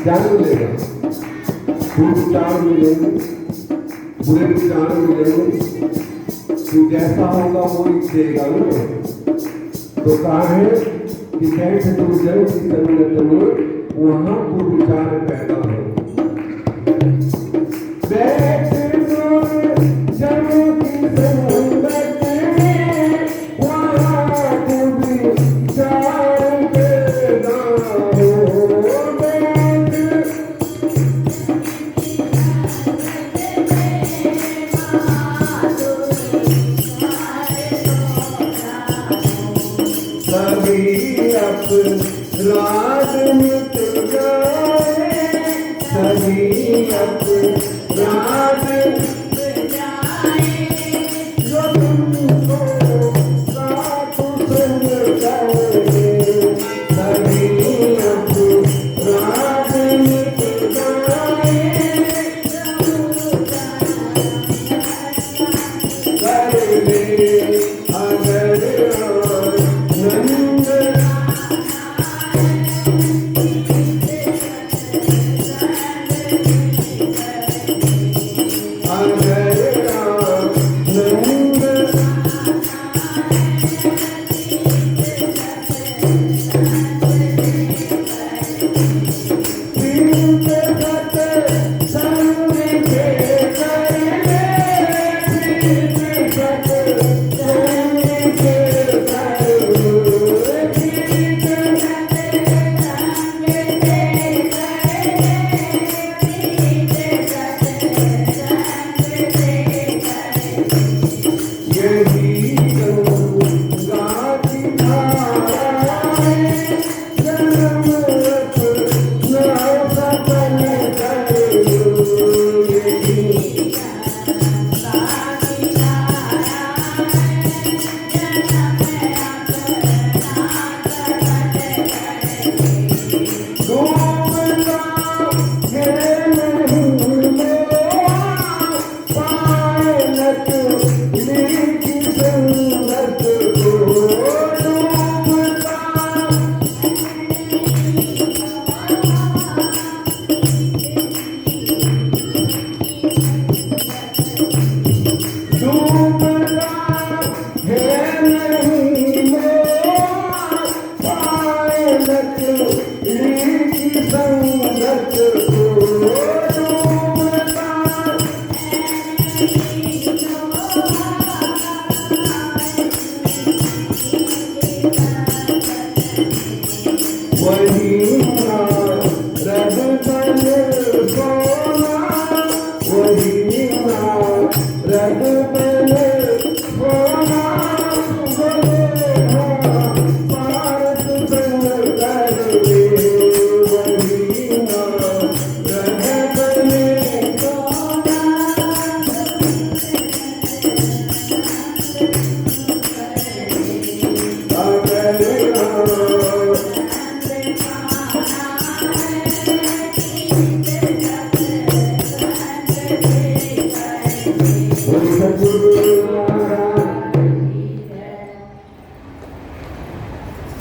क्या मिलेगा? विचार मिलेंगे, बुरे विचार मिलेंगे, तो जैसा होगा वो ही देगा ना। तो कहा है कि कैसे तुम जन की संगत में वहां विचार पैदा हो।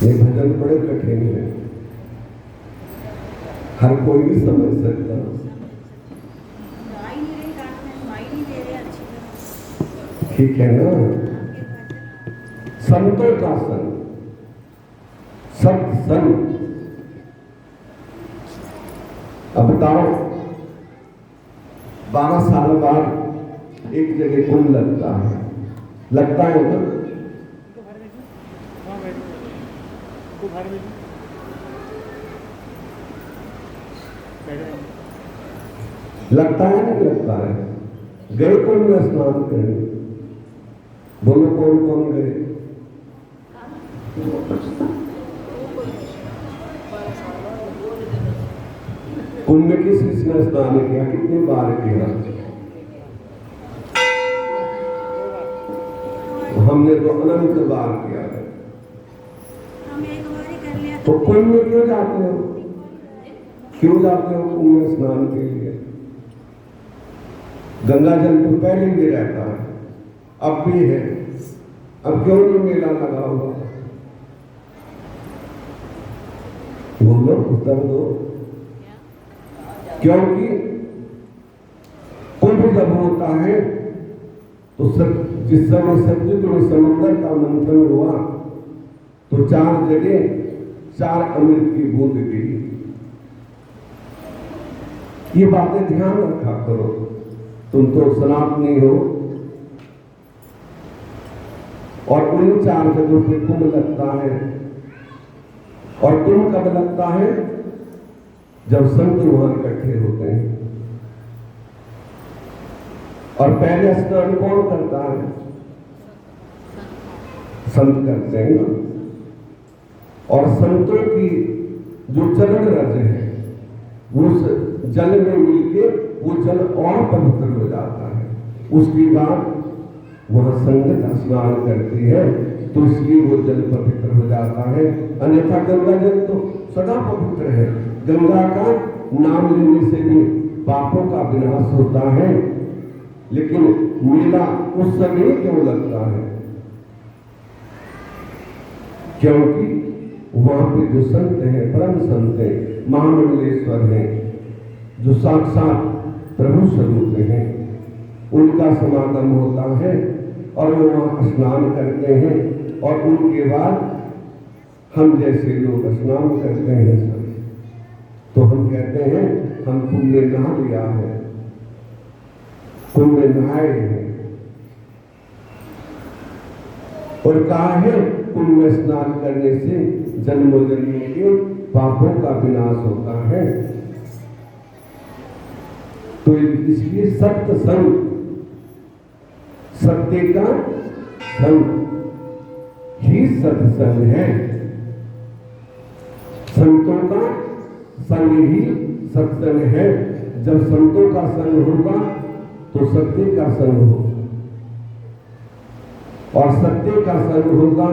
ये भजन बड़े कठिन है, हर कोई भी समझ सकता। ठीक है ना? संतों का संग, सत्संग। अब बताओ, 12 साल बाद एक जगह कुंभ लगता है ना? लगता है नहीं लगता है? गए कुंभ में स्नान करने, बोलो कौन कौन गए? कुंभ में किस किसने स्नान किया, कितनी बार किया? हमने तो अनंत बार किया है। तो कुंभ में क्यों जाते हो? क्यों जाते हो कुंभ में स्नान के लिए? गंगा जल तो पहले भी रहता है, अब भी है, अब क्यों नहीं मेला लगा हुआ? बोलो, उत्तर दो। क्योंकि कुंभ जब होता है तो जिस समय सतयुग में समुद्र का मंथन हुआ तो 4 जगह 4 अमृत की बूंद गिरी। ये बातें ध्यान रखा करो, तुम तो सनातनी हो। और उन 4 जगहों पे कुंभ लगता है। और कुंभ कब लगता है? जब संत वहां इकट्ठे होते हैं। और पहले स्नान कौन करता है? संत करते हैं ना। और संतों की जो चरण रज है उस जल में मिलके वो जल और पवित्र हो जाता है। उसके बाद वह संगत स्नान करती है तो इसलिए वो जल पवित्र हो जाता है। अन्यथा गंगा जल तो सदा पवित्र है। गंगा का नाम लेने से भी पापों का विनाश होता है। लेकिन मेला उस समय क्यों लगता है? क्योंकि वहां पे जो संत हैं, परम संत हैं, महामंडलेश्वर हैं, जो साक्षात प्रभु स्वरूप हैं, उनका समागम होता है और वो वहां स्नान करते हैं। और उनके बाद हम जैसे लोग स्नान करते हैं सब, तो हम कहते हैं हम कुंभ में नहा लिया है, कुंभ में नहाए हैं। और कहा है कुंभ में स्नान करने से जन्मों जन्मों के पापों का विनाश होता है। तो इसलिए सत्य संग, सत्य का संग ही सत्संग है। संतों का संग ही सत्संग है। जब संतों का संग होगा तो सत्य का संग होगा, और सत्य का संग होगा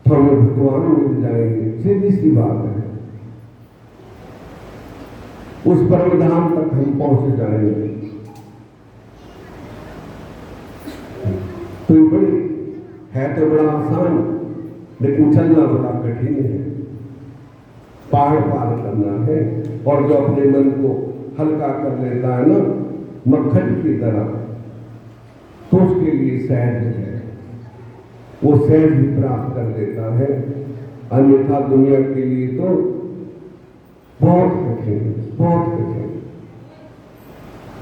तो हमें भगवान मिल जाएंगे। सीधी सी बात है, उस परम धाम तक हम पहुंच जाएंगे। तो बड़ी है तो बड़ा आसान, लेकिन चलना बड़ा कठिन है। पहाड़ पार करना है। और जो अपने मन को हल्का कर लेता है ना, मक्खन की तरह, तो उसके लिए सहज है, वो सहज भी प्राप्त कर लेता है। अन्यथा दुनिया के लिए तो बहुत कठिन, बहुत कठिन।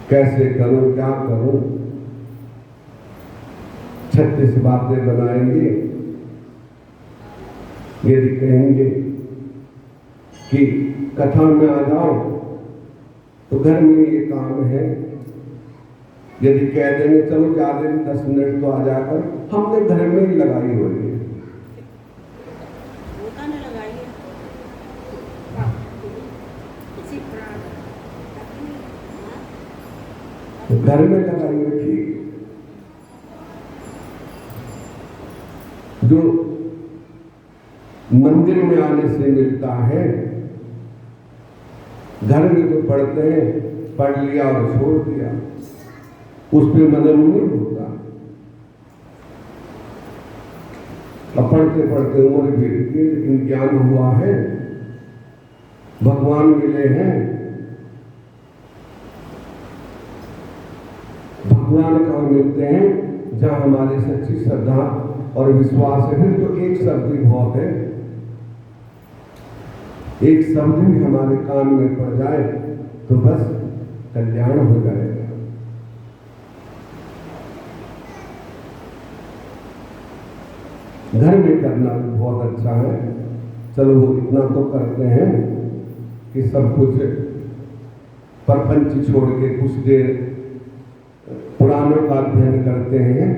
कैसे करूं, क्या करूं? 36 बातें बनाएंगे। यदि कहेंगे कि कथा में आ जाओ तो घर में ये काम है। यदि कह देंगे चलो जा दें 10 मिनट तो आ जाकर, हमने घर में ही लगाई हुई है। घर में लगाई हुई ठीक। जो मंदिर में आने से मिलता है, घर में जो पढ़ते हैं, पढ़ लिया और छोड़ दिया, उस पर मनन नहीं होता। अब पढ़ते पढ़ते उम्र बीत गई, लेकिन ज्ञान हुआ है, भगवान मिले हैं। भगवान कहाँ मिलते हैं? जहाँ हमारी सच्ची श्रद्धा और विश्वास है। फिर तो एक शब्द ही बहुत है, एक शब्द भी हमारे कान में पड़ जाए तो बस कल्याण हो जाएगा। घर में करना भी बहुत अच्छा है। चलो वो इतना तो करते हैं कि सब कुछ प्रपंच छोड़ के कुछ देर पुराणों का अध्ययन करते हैं,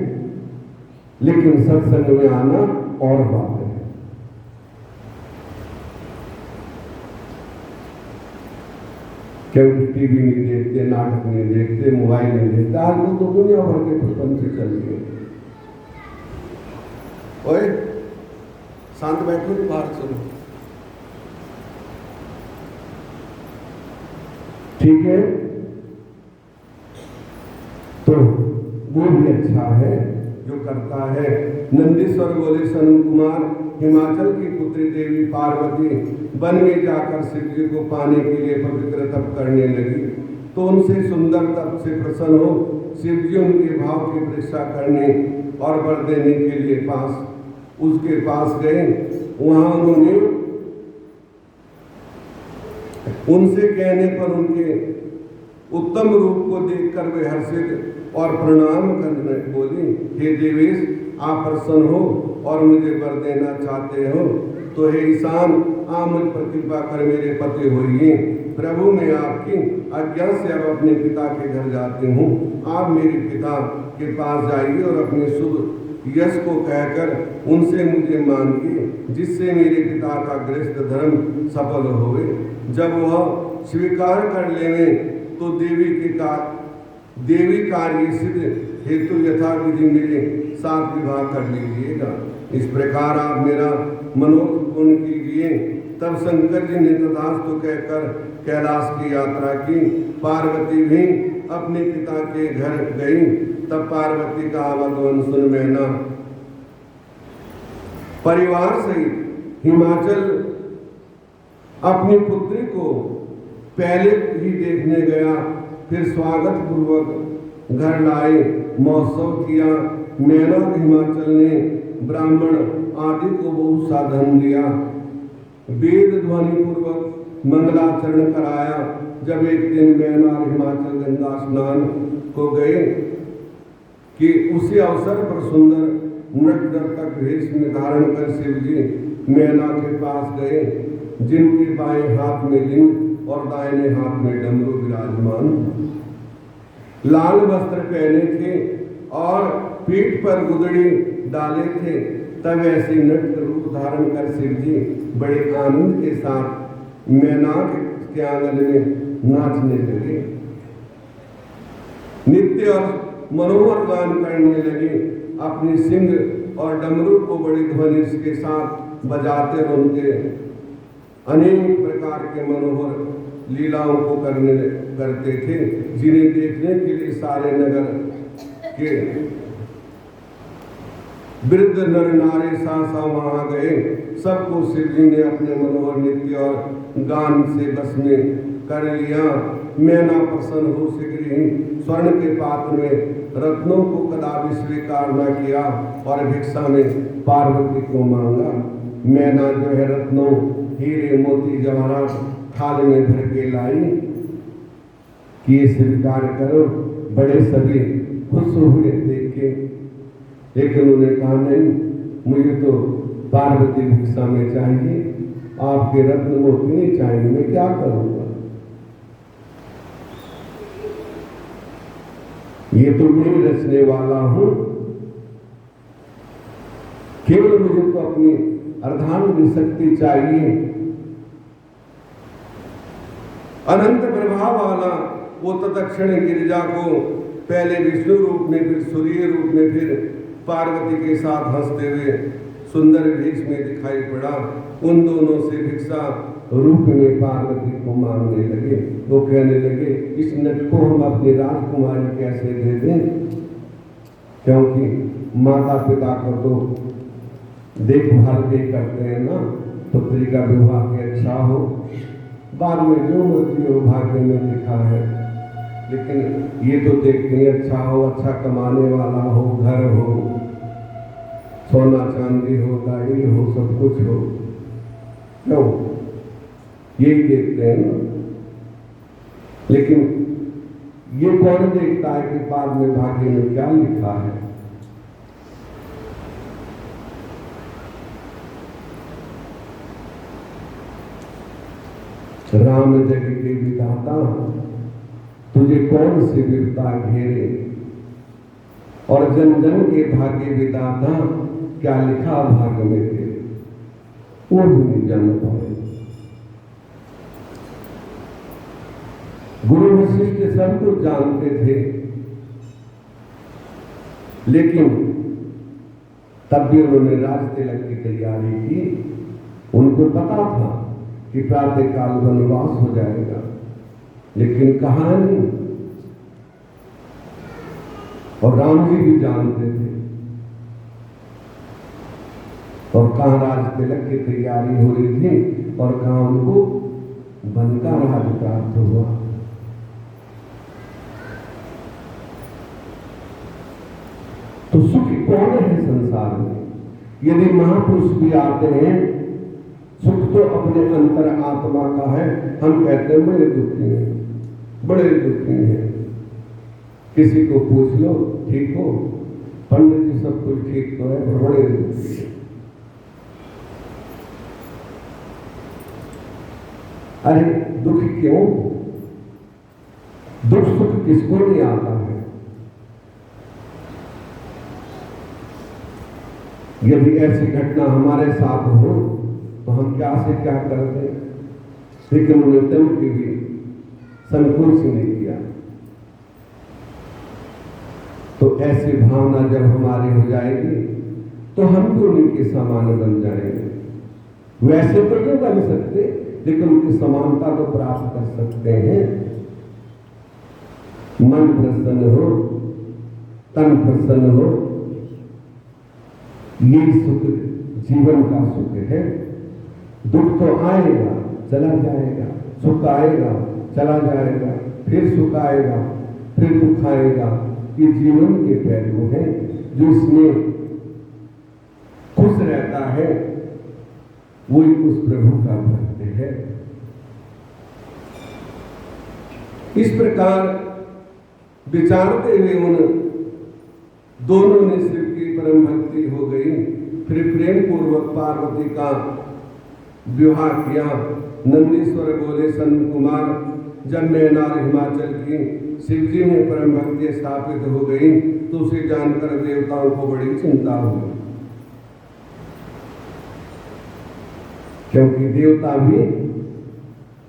लेकिन सत्संग में आना और बात है। क्योंकि टीवी नहीं देखते, नाटक नहीं देखते, मोबाइल नहीं देखते। आज तो दुनिया भर के प्रपंच चल रहे हैं। ओए शांत बैठो, बाहर चलो। ठीक है, तो वो भी अच्छा है जो करता है। नंदीश्वर बोले सनम कुमार, हिमाचल की पुत्री देवी पार्वती वन में जाकर शिव जी को पाने के लिए पवित्र तप करने लगी, तो उनसे सुंदर तप से प्रसन्न हो शिव जी उनके भाव की परीक्षा करने और वर देने के लिए उसके पास गए। वहां उन्होंने उनसे कहने पर उनके उत्तम रूप को देखकर वे हर्षित और प्रणाम करने बोली, हे देवेश, आप प्रसन्न हो और मुझे वर देना चाहते हो तो हे ईशान, आप मुझ पर कृपा कर मेरे पति होइए। प्रभु, मैं आपकी आज्ञा से अब अपने पिता के घर जाती हूँ। आप मेरे पिता के पास जाइए और अपने शुभ यश को कहकर उनसे मुझे मांगिए, जिससे मेरे पिता का गृहस्थ धर्म सफल होवे। जब वह स्वीकार कर लेवे तो देवी कार्य सिद्ध हेतु यथा विधि मेरे साथ विवाह कर लीजिएगा। इस प्रकार आप मेरा मनोरथ पूर्ण कीजिए। तब शंकर जी ने तथास्तु कहकर कैलाश की यात्रा की। पार्वती भी अपने पिता के घर गई। तब पार्वती का आवागमन सुन मैना परिवार सहित हिमाचल अपनी पुत्री को पहले ही देखने गया, फिर स्वागत पूर्वक घर लाए, महोत्सव किया। मैना और हिमाचल ने ब्राह्मण आदि को बहुत साधन दिया, वेद ध्वनि पूर्वक मंगलाचरण कराया। जब एक दिन मैना और हिमाचल गंगा स्नान को गए कि उसी अवसर पर सुंदर नृत्य वेश में धारण कर शिव जी मैना के पास गए, जिनके बाएं हाथ में लिंग और दाहिने हाथ में डमरू विराजमान। लाल वस्त्र पहने थे और पीठ पर गुदड़ी डाले थे। तब ऐसे नृत्य रूप धारण कर शिव जी बड़े आनंद के साथ मैनाक के आंगन में नाचने लगे, नित्य और मनोहर गान करने लगे। अपनी सिंह और डमरू को बड़ी ध्वनि के साथ बजाते और उनके अनेक प्रकार के मनोहर लीलाओं को करते थे, जिन्हें देखने के लिए सारे नगर के वृद्ध नर नारे सासा वहां गए। सबको शिव जी ने अपने मनोहर नृत्य और गान से बस में कर लिया। मैना प्रसन्न हो शीघ्र ही स्वर्ण के पात्र में रत्नों को कदापि स्वीकार न किया और भिक्षा में पार्वती को मांगा। मैना जो है रत्नों, हीरे, मोती, जवाहरात थाल में भर के लाई कि ये स्वीकार करो। बड़े सभी खुश हुए देख के, लेकिन उन्होंने कहा नहीं, मुझे तो पार्वती भिक्षा में चाहिए, आपके रत्न मोती नहीं चाहिए, मैं क्या करूंगा। ये तो मैं रचने वाला हूं, केवल मुझे तो अपनी अर्धांगिनी शक्ति चाहिए। अनंत प्रभाव वाला वो तत्क्षण गिरिजा को पहले विष्णु रूप में, फिर सूर्य रूप में, फिर पार्वती के साथ हंसते हुए सुंदर वेश में दिखाई पड़ा। उन दोनों से भिक्षा रूप में पार्वती को मांगने लगे। वो कहने लगे, इस नट को हम अपनी राजकुमारी कैसे दे दें, क्योंकि माता पिता को तो देखभाल भी करते हैं ना, पुत्री का विवाह भी अच्छा हो, बाद में जो मर्जी हो भाग्य में लिखा है। लेकिन ये तो देखते हैं अच्छा हो, अच्छा कमाने वाला हो, घर हो, सोना चांदी हो, गाड़ी हो, सब कुछ हो, क्यों यही देखते हैं ना। लेकिन ये कौन देखता है कि बाद में भाग्य में क्या लिखा है। राम जग के विधाता तुझे कौन सी वीरता घेरे, और जन जन के भाग्य विधाता क्या लिखा भाग्य में तेरे, वो भी नहीं जान पाए। गुरु वशिष्ठ सब कुछ जानते थे, लेकिन तब भी उन्होंने राज तिलक की तैयारी की। उनको पता था कि प्रातः काल वनवास हो जाएगा, लेकिन कहा नहीं। और राम जी भी जानते थे, और कहाँ राज तिलक की तैयारी हो रही थी और कहाँ उनको वन का राज प्राप्त हुआ। तो सुख कौन है संसार में? यदि महापुरुष भी आते हैं, सुख तो अपने अंतर आत्मा का है। हम कहते हैं बड़े दुखी हैं, बड़े दुखी हैं। किसी को पूछ लो ठीक हो, पंडित जी सब कुछ ठीक तो है, पर बड़े दुखी हैं। अरे दुख क्यों? दुख सुख किसको नहीं आता है? यदि ऐसी घटना हमारे साथ हो तो हम क्या से क्या करते, लेकिन उन्हें तब की भी संकोच नहीं किया। तो ऐसी भावना जब हमारी हो जाएगी तो हम भी उनके समान बन जाएंगे। वैसे तो नहीं बन सकते, लेकिन उनकी समानता तो प्राप्त कर सकते हैं। मन प्रसन्न हो, तन प्रसन्न हो, ये सुख जीवन का सुख है। दुख तो आएगा चला जाएगा, सुख आएगा चला जाएगा, फिर सुख आएगा फिर दुख आएगा। ये जीवन के पहलू हैं। जो इसमें खुश रहता है वही उस प्रभु का भक्त है। इस प्रकार विचारते हुए उन दोनों ने शिव की परम भक्ति हो गई। फिर प्रेम पूर्वक पार्वती का विवाह किया। नंदीश्वर बोले संत कुमार, जब मैं नार हिमाचल की शिव जी में परम भक्ति स्थापित हो गई तो उसे जानकर देवताओं को बड़ी चिंता हुई, क्योंकि देवता भी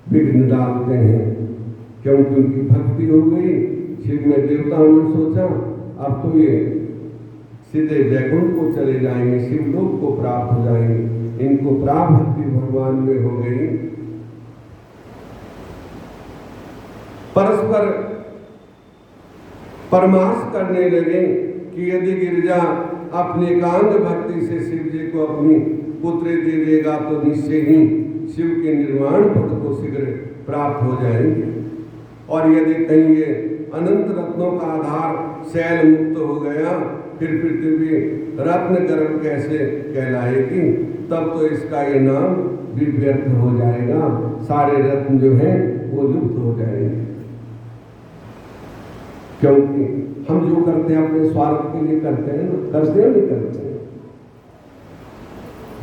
विघ्न डालते हैं। क्योंकि उनकी भक्ति हो गई शिव में, देवताओं ने सोचा अब तो ये सीधे वैकुंठ को चले जाएंगे, शिवलोक को प्राप्त हो जाएंगे। इनको प्राभक्ति भगवान में हो गई। परस्पर परमास करने लगे कि यदि गिरिजा अपने एकांत भक्ति से शिव जी को अपनी पुत्री दे देगा तो निश्चय ही शिव के निर्वाण पद को शीघ्र प्राप्त हो जाएंगे। और यदि कहीं ये अनंत रत्नों का आधार शैल मुक्त हो गया, फिर पृथ्वी रत्न गर्भ कैसे कहलाएगी? तब तो इसका ये नाम भी व्यर्थ हो जाएगा। सारे रत्न जो हैं वो लुप्त हो जाएंगे। क्योंकि हम जो करते हैं अपने स्वार्थ के लिए करते हैं ना, करते हैं नहीं करते हैं,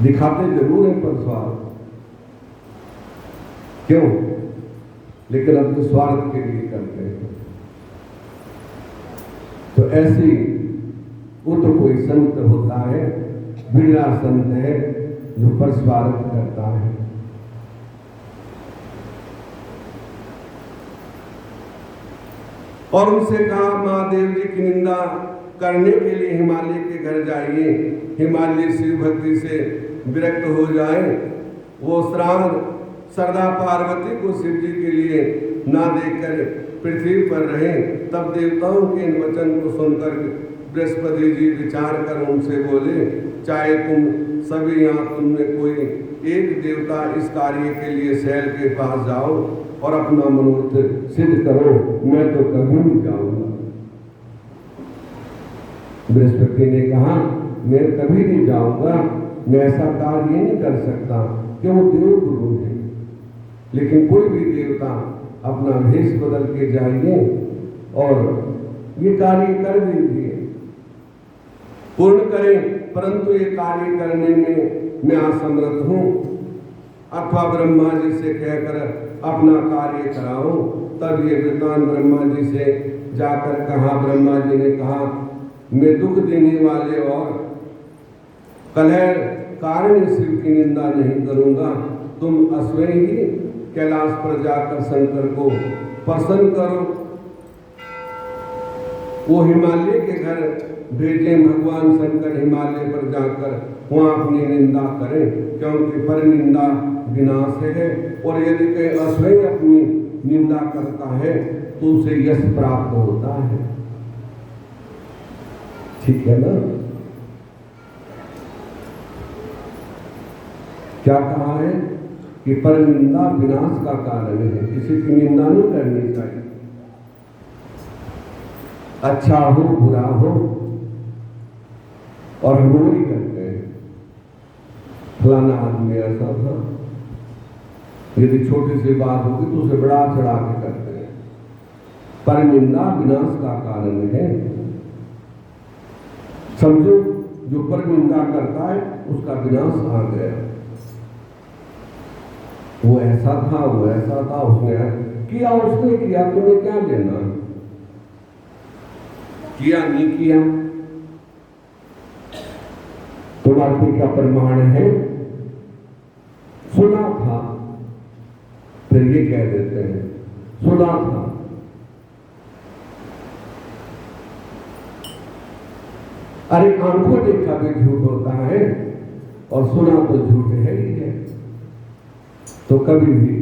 दिखाते जरूर हैं पर स्वार्थ क्यों? लेकिन अपने स्वार्थ के लिए करते हैं। तो ऐसी वो तो कोई संत होता है, बिरला संत है जो पर स्वार्थ करता है। और उनसे कहा महादेव जी की निंदा करने के लिए हिमालय के घर जाइए, हिमालय शिव भक्ति से विरक्त हो जाए। वो श्राद्ध सरदा पार्वती को शिव जी के लिए ना देकर पृथ्वी पर रहे। तब देवताओं के इन वचन को सुनकर बृहस्पति जी विचार कर उनसे बोले, चाहे तुम सभी यहाँ तुमने कोई एक देवता इस कार्य के लिए शैल के पास जाओ और अपना मनोरथ सिद्ध करो, मैं तो कभी नहीं जाऊंगा। बृहस्पति ने कहा, मैं कभी नहीं जाऊंगा, मैं ऐसा कार्य नहीं कर सकता, क्यों देव गुरु है। लेकिन कोई भी देवता अपना भेष बदल के जाइए और ये कार्य कर दीजिए, पूर्ण करें, परंतु ये कार्य करने में मैं असमर्थ हूं। अथवा ब्रह्मा जी से कहकर अपना कार्य कराओ। तब ये वृतांत ब्रह्मा जी से जाकर कहा, ब्रह्मा जी ने कहा, मैं दुख देने वाले और कलह कारण शिव की निंदा नहीं करूंगा, तुम स्वयं ही कैलाश पर जाकर शंकर को प्रसन्न करो। वो हिमालय के घर भेजे, भगवान शंकर हिमालय पर जाकर वहां अपनी निंदा करें, क्योंकि पर निंदा विनाश है, और यदि कोई स्वयं अपनी निंदा करता है तो उसे यश प्राप्त होता है। ठीक है ना? क्या कहा है कि पर निंदा विनाश का कारण है, किसी की निंदा नहीं करनी चाहिए। अच्छा हो बुरा हो, और हम वही करते हैं, फलाना आदमी ऐसा था। यदि छोटी सी बात होगी तो उसे बड़ा चढ़ा के करते हैं। पर निंदा विनाश का कारण है। समझो, जो पर निंदा करता है उसका विनाश आ गया। वो ऐसा था, वो ऐसा था, उसने किया, उसने किया, तुम्हें क्या लेना? किया नहीं किया तुम्हारे क्या प्रमाण है? सुना था, फिर ये कह देते हैं सुना था। अरे आंखों देखा भी झूठ होता है और सुना तो झूठ है ही है। तो कभी भी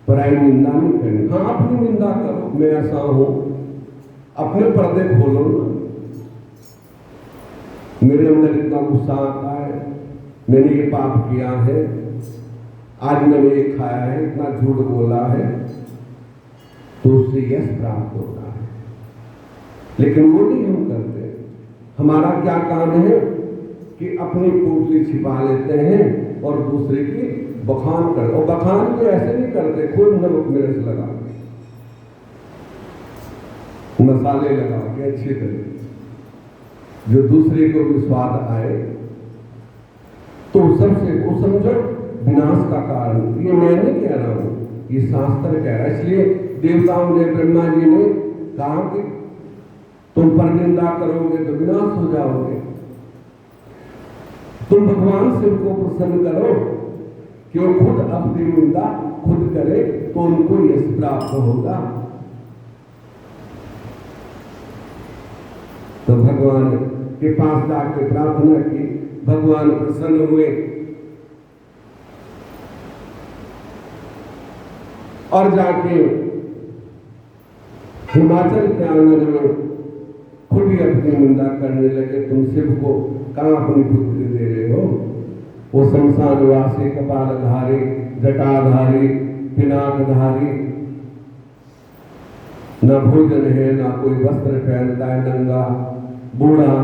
पराई निंदा नहीं करनी। हाँ, अपनी निंदा करो, मैं ऐसा हूं, अपने पर्दे खोलो ना। मेरे अंदर इतना गुस्सा आता है, मैंने ये पाप किया है, आज मैंने ये खाया है, इतना झूठ बोला है, तो उससे यश प्राप्त होता है। लेकिन वो नहीं हम करते। हमारा क्या काम है कि अपनी पोटली छिपा लेते हैं और दूसरे की बखान कर, और बखान भी ऐसे नहीं करते, खूब नमक मिर्च लगा के, मसाले लगा के अच्छी तरह, जो दूसरे को भी स्वाद आए, तो सबसे वो समझो विनाश का कारण। ये मैं नहीं कह रहा हूं, ये शास्त्र कह रहा है। इसलिए देवताओं ने, ब्रह्मा जी ने कहा कि तुम पर निंदा करोगे तो विनाश हो जाओगे। तुम भगवान शिव को प्रसन्न करो कि वो खुद अपनी निंदा खुद करे, तो उनको यश प्राप्त होगा। तो भगवान के पास जाके प्रार्थना की, भगवान प्रसन्न हुए और जाके हिमाचल के आंगन में खुद ही अपनी निंदा करने लगे। तुम शिव को कहां अपनी पुत्री दे रहे हो? वो शमशानवासी, कपालधारी, जटाधारी, पिनाकधारी, न भोजन है, ना कोई वस्त्र पहनता है, नंगा, बूढ़ा,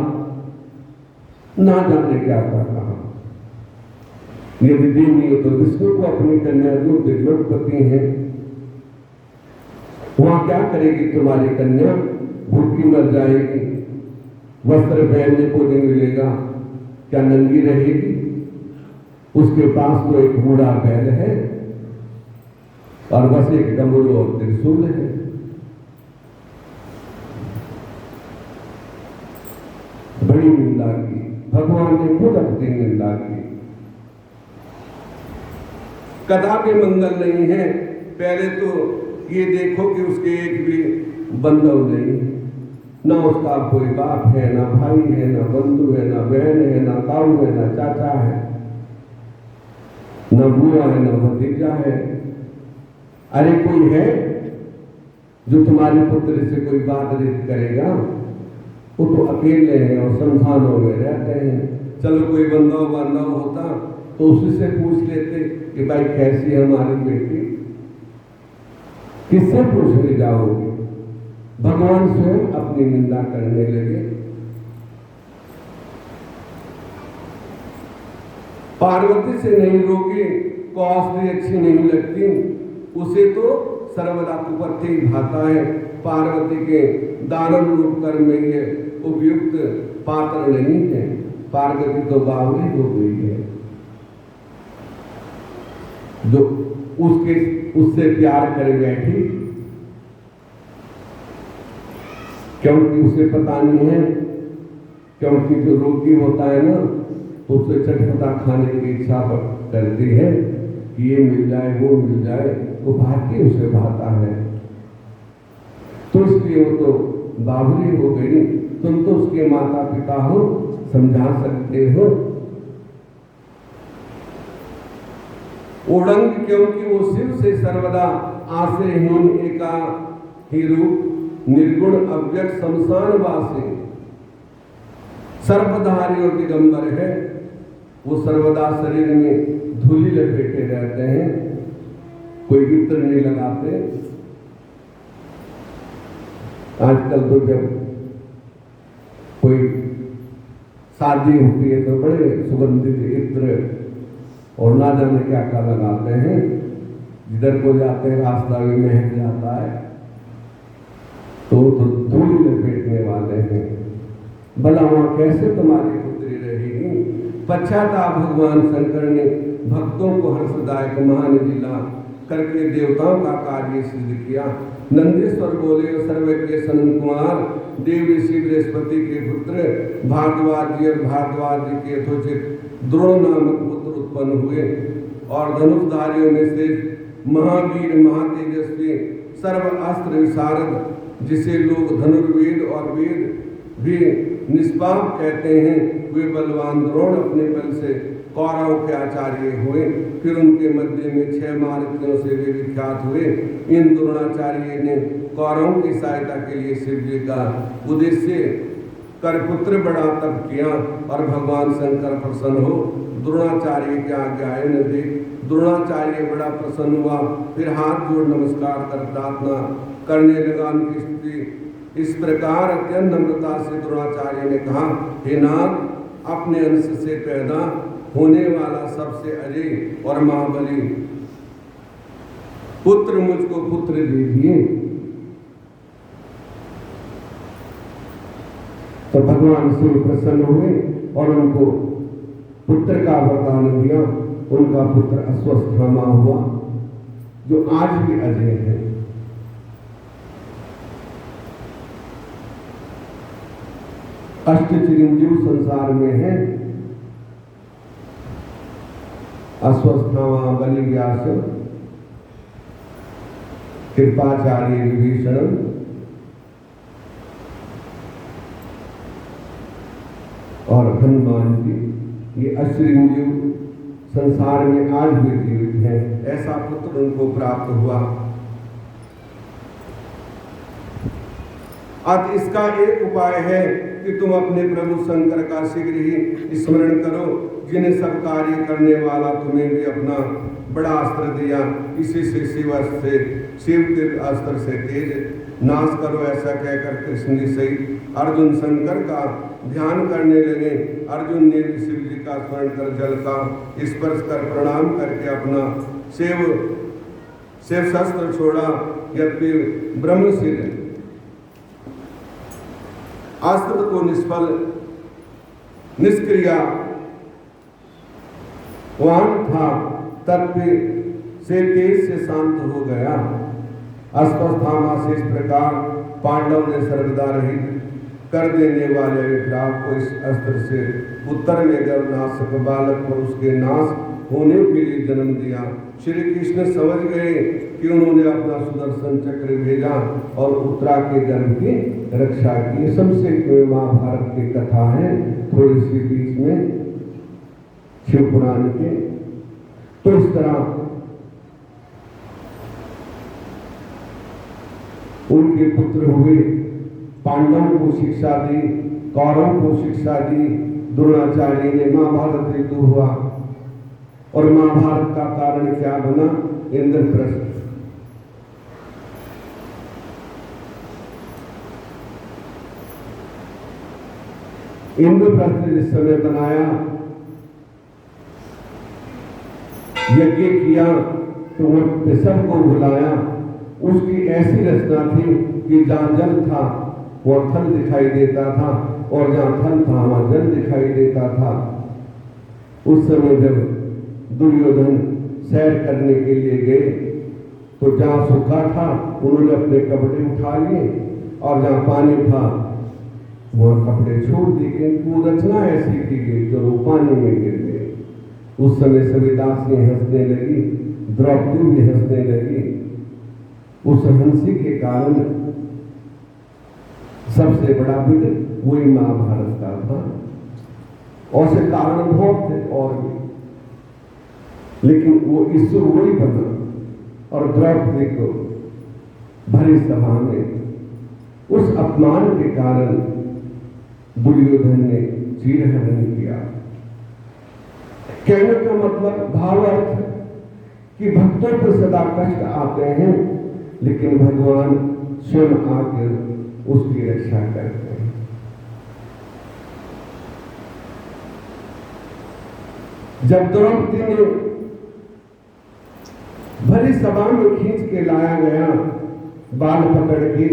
ना जाने क्या कर रहा। यदि देनी है तो विष्णु को अपनी कन्या जो दिव्योत्पत्ति है, वहां क्या करेगी तुम्हारी कन्या? भूखी मर जाएगी, वस्त्र पहनने को नहीं मिलेगा, क्या नंगी रहेगी? उसके पास तो एक बूढ़ा बैल है और बस एक डमरू और त्रिशूल है। बड़ी निंदा की, भगवान ने खुद अपनी निंदा की। कदा के मंगल नहीं है। पहले तो ये देखो कि उसके एक भी बंधु नहीं, ना उसका कोई बाप है, ना भाई है, ना बंधु है, ना बहन है, ना ताऊ है, ना चाचा है, ना बुआ है, ना भतीजा है। अरे कोई है जो तुम्हारी पुत्री से कोई बात करेगा? वो तो अकेले हैं और शमशानों में रहते हैं। चलो कोई बंदा होता तो उसी से पूछ लेते कि भाई कैसी है हमारी बेटी, किससे पूछने जाओगे? भगवान स्वयं अपनी निंदा करने लगे। पार्वती से नहीं रोगी, कौशली अच्छी नहीं लगती, उसे तो सर्वदा कुपथी भाता है। पार्वती के दानव रूप कर्म में ये उपयुक्त पात्र नहीं है। पार्वती तो बावली हो गई है, जो उससे प्यार कर बैठी, क्योंकि उसे पता नहीं है, क्योंकि जो रोगी होता है ना तो उसे चटपटा खाने की इच्छा करती है कि ये मिल जाए वो मिल जाए, वो भाग्य उसे भाता है, तो इसलिए वो तो बावली हो गई। तुम तो उसके माता पिता हो, समझा सकते हो। उड़ंग क्योंकि वो शिव से सर्वदा आश्रयहीन एका ही रूप निर्गुण अव्यक्त शमशान वासी सर्पधारी और दिगंबर है। वो सर्वदा शरीर में धूलि लपेटे रहते हैं, कोई इत्र नहीं लगाते। आजकल तो जब कोई शादी होती है तो बड़े सुगंधित इत्र और ना जाने क्या क्या लगाते हैं, जिधर को जाते हैं रास्ता भी महक जाता है, तो धूलि लपेटने वाले हैं। भला वहां कैसे तुम्हारी पुत्री रहेगी? पश्चाताप भगवान शंकर ने भक्तों को हर्षदायक महान लीला करके देवताओं का कार्य सिद्ध किया। नंदीश्वर बोले, सर्वज्ञ सनन कुमार देव ऋषि बृहस्पति के पुत्र भारद्वाज जी और भारद्वाज जी के यथोचित द्रोण नामक पुत्र उत्पन्न हुए और धनुषधारियों में से महावीर महातेजस्वी सर्वास्त्र विशारद, जिसे लोग धनुर्वेद और वेद भी निष्पाप कहते हैं, वे बलवान द्रोण अपने बल से कौरव के आचार्य हुए। फिर उनके मध्य में 6 महारथियों से वे विख्यात हुए। इन द्रोणाचार्य ने कौरवों की सहायता के लिए शिव जी का उद्देश्य कर पुत्र बड़ा तप किया और भगवान शंकर प्रसन्न हो द्रोणाचार्य के आगे आए न देख द्रोणाचार्य बड़ा प्रसन्न हुआ। फिर हाथ जोड़ नमस्कार कर प्रार्थना करने लगा। उनकी स्थिति इस प्रकार अत्यंत नम्रता से द्रोणाचार्य ने कहा, हे नाथ, अपने अंश से पैदा होने वाला सबसे अजय और महाबली पुत्र मुझको पुत्र दीजिए। तो भगवान शिव प्रसन्न हुए और उनको पुत्र का वरदान दिया। उनका पुत्र अश्वस्थामा हुआ, जो आज भी अजय है। अष्ट चिरंजीव संसार में है, अश्वस्थामा, बलि व्यास, कृपाचार्य विभीषण, और हनुमान जी। ये अश्चिरंजीव संसार में आज भी जीवित है। ऐसा पुत्र उनको प्राप्त हुआ। अब इसका एक उपाय है कि तुम अपने प्रभु शंकर का शीघ्र ही स्मरण करो, जिन्हें सब कार्य करने वाला तुम्हें भी अपना बड़ा अस्त्र दिया। इसी से शिव के अस्त्र से तेज नाश करो। ऐसा कहकर कृष्ण जी से अर्जुन शंकर का ध्यान करने लगे। अर्जुन ने भी शिव जी का स्मरण कर जल का स्पर्श कर प्रणाम करके अपना शिव शस्त्र छोड़ा। यद्यपि ब्रह्मशिर अस्त्र को निष्क्रिया वाहन था, तत्व से तेज से शांत हो गया। अश्वस्थामा से इस प्रकार पांडव ने सर्वदा रहित कर देने वाले विराट को इस अस्त्र से उत्तर में गर्भनाशक बालक पर उसके नाश होने के लिए जन्म दिया। श्री कृष्ण समझ गए कि उन्होंने अपना सुदर्शन चक्र भेजा और उत्तरा के गर्भ की रक्षा की। संक्षेप में महाभारत की कथा है, थोड़ी सी बीच में शिव पुराण के। तो इस तरह उनके पुत्र हुए पांडवों को शिक्षा दी, कौरवों को शिक्षा दी। द्रोणाचार्य ने महाभारत युद्ध हुआ और महाभारत का कारण क्या बना? इंद्रप्रस्थ। इंद्रप्रस्थ जिस समय बनाया, यज्ञ किया तो वह सबको बुलाया। उसकी ऐसी रचना थी कि जहां जल था वहां थल दिखाई देता था और जहां थल था वहां जल दिखाई देता था। उस समय जब दुर्योधन सैर करने के लिए गए तो जहां सूखा था उन्होंने अपने कपड़े उठा लिए और जहां पानी था वहां कपड़े छोड़ दिए। वो रचना ऐसी की गई जो वो पानी में गिर गए। उस समय सभी दासियां हंसने लगी, द्रौपदी भी हंसने लगी। उस हंसी के कारण सबसे बड़ा विघ्न वही महाभारत का था। और से कारण बहुत थे और भी, लेकिन वो ईश्वर वही बना और द्रौपदी को भरी सभा में उस अपमान के कारण दुर्योधन ने चीरहरण किया। कहने का मतलब भावार्थ कि भक्तों को सदा कष्ट आते हैं लेकिन भगवान स्वयं आकर उसकी रक्षा करते हैं। जब द्रौपदी ने भरी सभा में खींच के लाया गया बाल पकड़ के,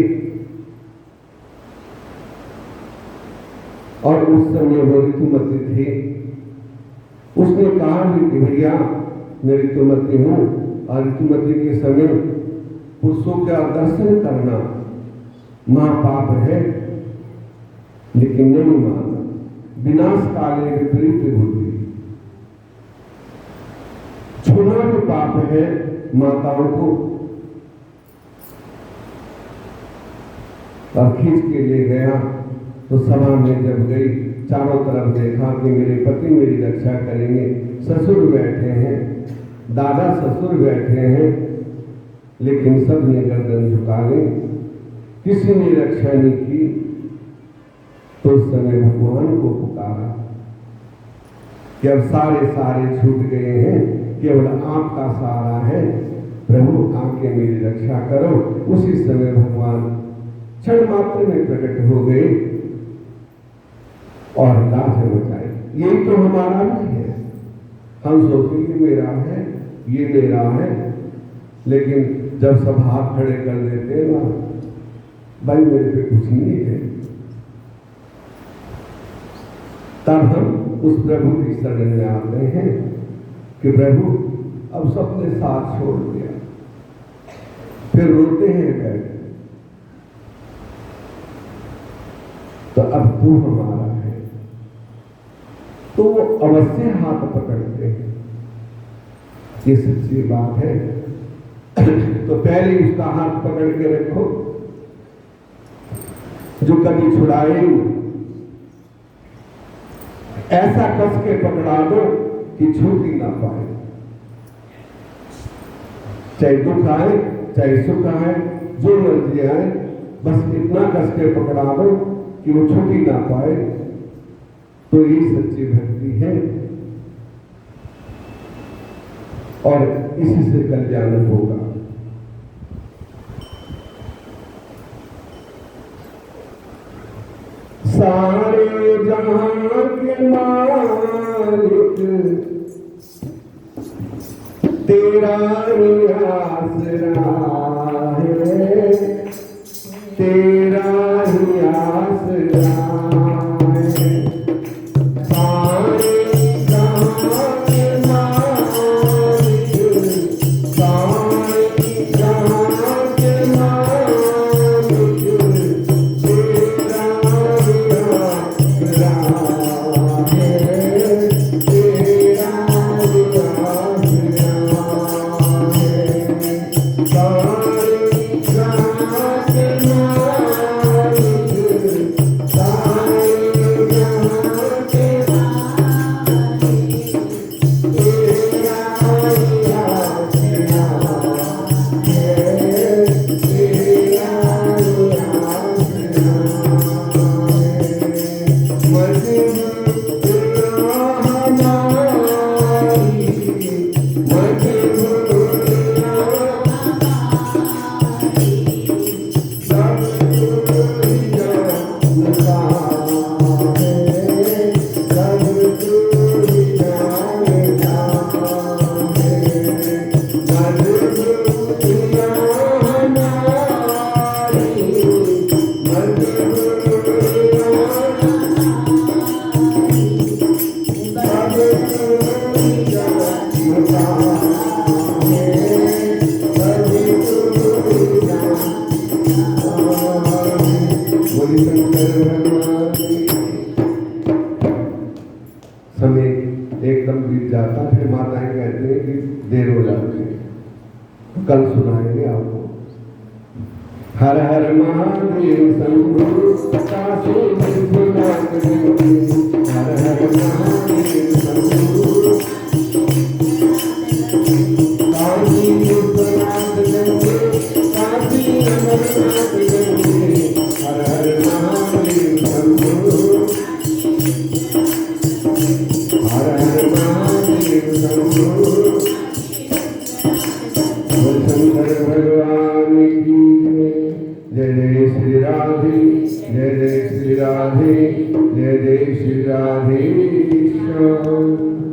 और उस समय वो ऋतुमती थी, उसने कहा कि भैया मैं ऋतुमती हूं और ऋतुमती के समय पुरुषों का दर्शन करना महापाप है, लेकिन नहीं माना। विनाश काले विपरीत बुद्धि, छूना भी पाप है माताओं को। और खींच के ले गया तो सभा में जब गई, चारों तरफ देखा कि मेरे पति मेरी रक्षा करेंगे। ससुर बैठे हैं, दादा ससुर बैठे हैं, लेकिन सब ने गर्दन झुका ली, किसी ने रक्षा नहीं की। तो उस समय भगवान को पुकारा कि अब सारे छूट गए हैं, केवल आपका सहारा है, प्रभु आके मेरी रक्षा करो। उसी समय भगवान क्षण मात्र में प्रकट हो गए और लाज बचाई। यही तो हमारा भी है। हम सोचते ये मेरा है, ये मेरा है, लेकिन जब सब हाथ खड़े कर देते हैं ना, भाई मेरे पे कुछ नहीं है, तब हम उस प्रभु की शरण में आते हैं कि प्रभु अब सबने साथ छोड़ दिया। फिर रोते हैं बैठ, तो अब तू हमारा है। तो वो अवश्य हाथ पकड़ते हैं, ये सच्ची बात है। तो पहले उसका हाथ पकड़ के रखो जो कभी छुड़ाए, ऐसा कस के पकड़ा दो कि छूट ही ना पाए। चाहे दुख आए चाहे सुख आए, जो मर्जी आए, बस इतना कस के पकड़ा दो कि वो छूट ही ना पाए। तो ये सच्ची भक्ति है और इसी से कल्याण होगा। सारे जहां के मालिक तेरा ही आसरा है, तेरा ही आसरा है। सारे जहां के मालिक, सारे जहां के मालिक तेरा ही आसरा है, तेरा ही आसरा है। सारे जहां के मालिक एकदम बीत जाता, फिर माताएं कहती हैं कि देर हो जाती है। कल सुनाएंगे आपको। हर हर महादेव शंभो काशी विश्वनाथ देव, हर हर महादेव शंभो काशी विश्वनाथ देव, काशी अमरनाथ देव, हर हर महादेव शंभो, हर हर महादेव शंभो। शंकर भगवान की जय जय श्री राधे, जय जय श्री राधे, जय जय श्री राधे श्याम।